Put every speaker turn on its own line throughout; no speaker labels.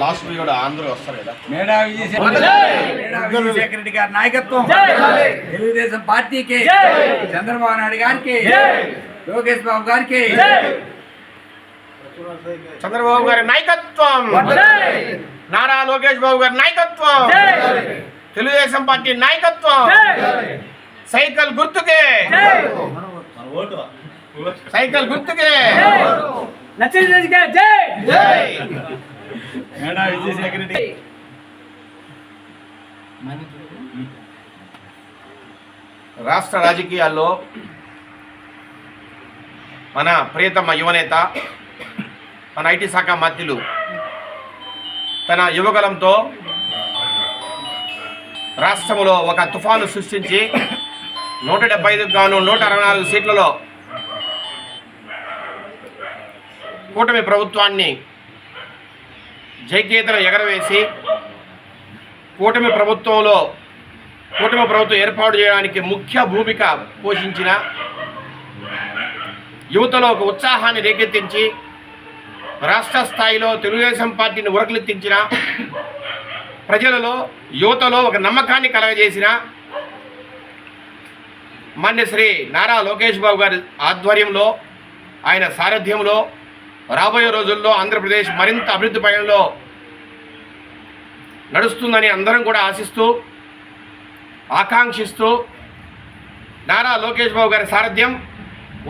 Last కూడా అందరూ వస్తారు కదా.
మేడా విజయశేఖర రెడ్డి గారి నాయకత్వం, తెలుగుదేశం పార్టీకి, చంద్రబాబు నాయుడు గారికి, లోకేష్ బాబు గారికి,
చంద్రబాబు గారి నాయకత్వం, నారా లోకేష్ బాబు గారి నాయకత్వం, తెలుగుదేశం పార్టీ నాయకత్వం, సైకిల్ గుర్తుకే, సైకిల్ గుర్తుకే
మేడా విజయశేఖర రెడ్డి.
రాష్ట్ర రాజకీయాల్లో మన ప్రియతమ యువనేత, మన ఐటీ శాఖ మంత్రులు తన యువగలంతో రాష్ట్రంలో ఒక తుఫాను సృష్టించి 175కు గాను 164 సీట్లలో కూటమి ప్రభుత్వాన్ని జైకేతను ఎగరవేసి కూటమి ప్రభుత్వం ఏర్పాటు చేయడానికి ముఖ్య భూమిక పోషించిన, యువతలో ఒక ఉత్సాహాన్ని రేకెత్తించి రాష్ట్ర స్థాయిలో తెలుగుదేశం పార్టీని ఉరకలెత్తించిన, ప్రజలలో యువతలో ఒక నమ్మకాన్ని కలగజేసిన మాన్య శ్రీ నారా లోకేష్ బాబు గారి ఆధ్వర్యంలో, ఆయన సారథ్యంలో రాబోయే రోజుల్లో ఆంధ్రప్రదేశ్ మరింత అభివృద్ధి పయంలో నడుస్తుందని అందరం కూడా ఆశిస్తూ, ఆకాంక్షిస్తూ, నారా లోకేష్ బాబు గారి సారథ్యం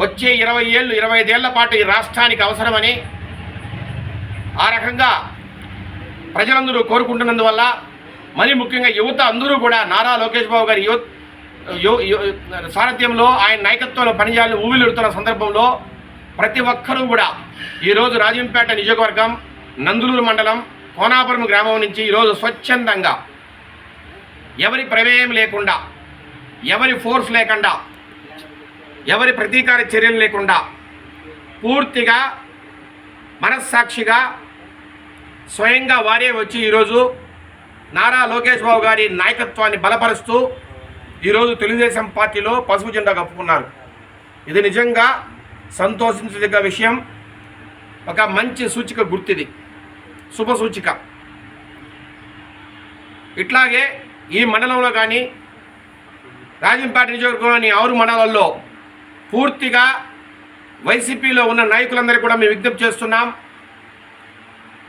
వచ్చే 25 ఏళ్ల పాటు ఈ రాష్ట్రానికి అవసరమని ఆ రకంగా ప్రజలందరూ కోరుకుంటున్నందువల్ల, మరి ముఖ్యంగా యువత అందరూ కూడా నారా లోకేష్ బాబు గారి సారథ్యంలో, ఆయన నాయకత్వంలో పనిచేయాలని ఊవిలుడుతున్న సందర్భంలో ప్రతి ఒక్కరూ కూడా ఈరోజు రాజంపేట నియోజకవర్గం, నందులూరు మండలం, కోనాపురం గ్రామం నుంచి ఈరోజు స్వచ్ఛందంగా, ఎవరి ప్రమేయం లేకుండా, ఎవరి ఫోర్స్ లేకుండా, ఎవరి ప్రతీకార చర్యలు లేకుండా పూర్తిగా మనస్సాక్షిగా స్వయంగా వారే వచ్చి ఈరోజు నారా లోకేష్ బాబు గారి నాయకత్వాన్ని బలపరుస్తూ ఈరోజు తెలుగుదేశం పార్టీలో పసుపు జెండా కప్పుకున్నారు. ఇది నిజంగా సంతోషించదగ్గ విషయం. ఒక మంచి సూచిక గుర్తిది, శుభ సూచిక. ఇట్లాగే ఈ మండలంలో కానీ రాజంపేట నియోజకవర్గంలోని 6 మండలాల్లో పూర్తిగా వైసీపీలో ఉన్న నాయకులందరికీ కూడా మేము విజ్ఞప్తి చేస్తున్నాం.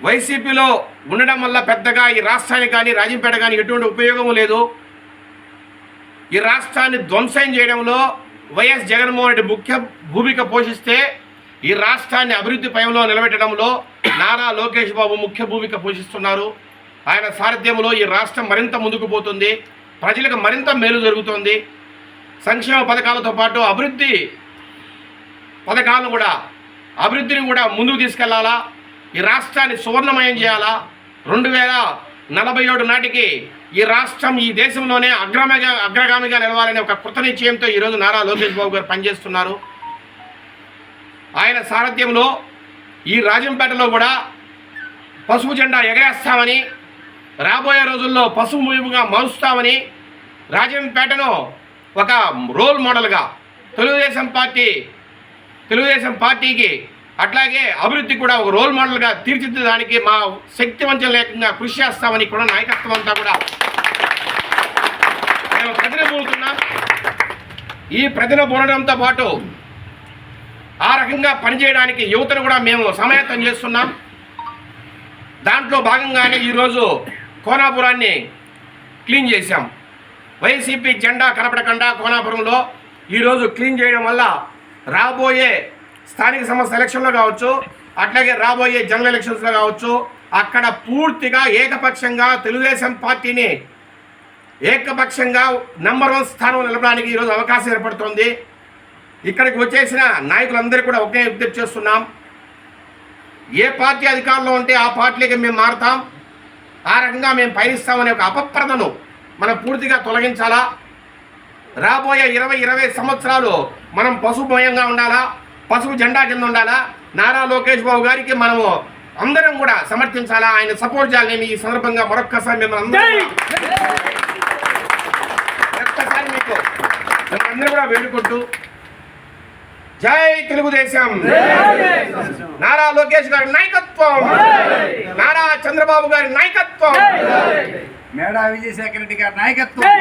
వైసీపీలో ఉండడం వల్ల పెద్దగా ఈ రాష్ట్రానికి కానీ రాజంపేట కానీ ఎటువంటి ఉపయోగము లేదు. ఈ రాష్ట్రాన్ని ధ్వంసం చేయడంలో వైఎస్ జగన్మోహన్ రెడ్డి ముఖ్య భూమిక పోషిస్తే, ఈ రాష్ట్రాన్ని అభివృద్ధి పయంలో నిలబెట్టడంలో నారా లోకేష్ బాబు ముఖ్య భూమిక పోషిస్తున్నారు. ఆయన సారథ్యంలో ఈ రాష్ట్రం మరింత ముందుకు పోతుంది, ప్రజలకు మరింత మేలు జరుగుతుంది. సంక్షేమ పథకాలతో పాటు అభివృద్ధి పథకాలను కూడా, అభివృద్ధిని కూడా ముందుకు తీసుకెళ్లాలా, ఈ రాష్ట్రాన్ని సువర్ణమయం చేయాలా. 2047 నాటికి ఈ రాష్ట్రం ఈ దేశంలోనే అగ్రగామిగా నిలవాలనే ఒక కృత నిశ్చయంతో ఈరోజు నారా లోకేష్ బాబు గారు పనిచేస్తున్నారు. ఆయన సారథ్యంలో ఈ రాజంపేటలో కూడా పసుపు జెండా ఎగరేస్తామని, రాబోయే రోజుల్లో పసుపు ముగింపుగా మారుస్తామని, రాజంపేటను ఒక రోల్ మోడల్గా తెలుగుదేశం పార్టీకి అట్లాగే అభివృద్ధి కూడా ఒక రోల్ మోడల్గా తీర్చిదిద్దడానికి మా శక్తివంచన లేకుండా కృషి చేస్తామని కూడా నాయకత్వం అంతా కూడా మేము ప్రతినబూడుతున్నాం. ఈ ప్రతినబూడడంతో పాటు ఆ రకంగా పనిచేయడానికి యువతను కూడా మేము సమాయత్తం చేస్తున్నాం. దాంట్లో భాగంగానే ఈరోజు కోనాపురాన్ని క్లీన్ చేశాం. వైసీపీ జెండా కనపడకుండా కోనాపురంలో ఈరోజు క్లీన్ చేయడం వల్ల రాబోయే స్థానిక సంస్థ ఎలక్షన్లో కావచ్చు, అట్లాగే రాబోయే జనరల్ ఎలక్షన్స్లో కావచ్చు, అక్కడ పూర్తిగా ఏకపక్షంగా తెలుగుదేశం పార్టీని ఏకపక్షంగా నెంబర్ 1 స్థానంలో నిలపడానికి ఈరోజు అవకాశం ఏర్పడుతోంది. ఇక్కడికి వచ్చేసిన నాయకులందరూ కూడా ఒకే విజ్ఞప్తి చేస్తున్నాం. ఏ పార్టీ అధికారంలో ఉంటే ఆ పార్టీకి మేము మారుతాం, ఆ రకంగా మేము పయనిస్తామనే ఒక అపప్రదను మనం పూర్తిగా తొలగించాలా. రాబోయే 20 సంవత్సరాలు మనం పశుభయంగా ఉండాలా, పసుపు జెండా కింద ఉండాలా. నారా లోకేష్ బాబు గారికి మనము అందరం కూడా సమర్థించాలా, ఆయన సపోర్ట్ చేయాలని ఈ సందర్భంగా మరొక్కసారి మిమ్మల్ని అందరూ కూడా వేడుకుంటూ జై తెలుగుదేశం. నారా లోకేష్ గారి నాయకత్వం, నారా చంద్రబాబు గారి నాయకత్వం,
మేడా విజయశేఖర రెడ్డి గారి నాయకత్వం.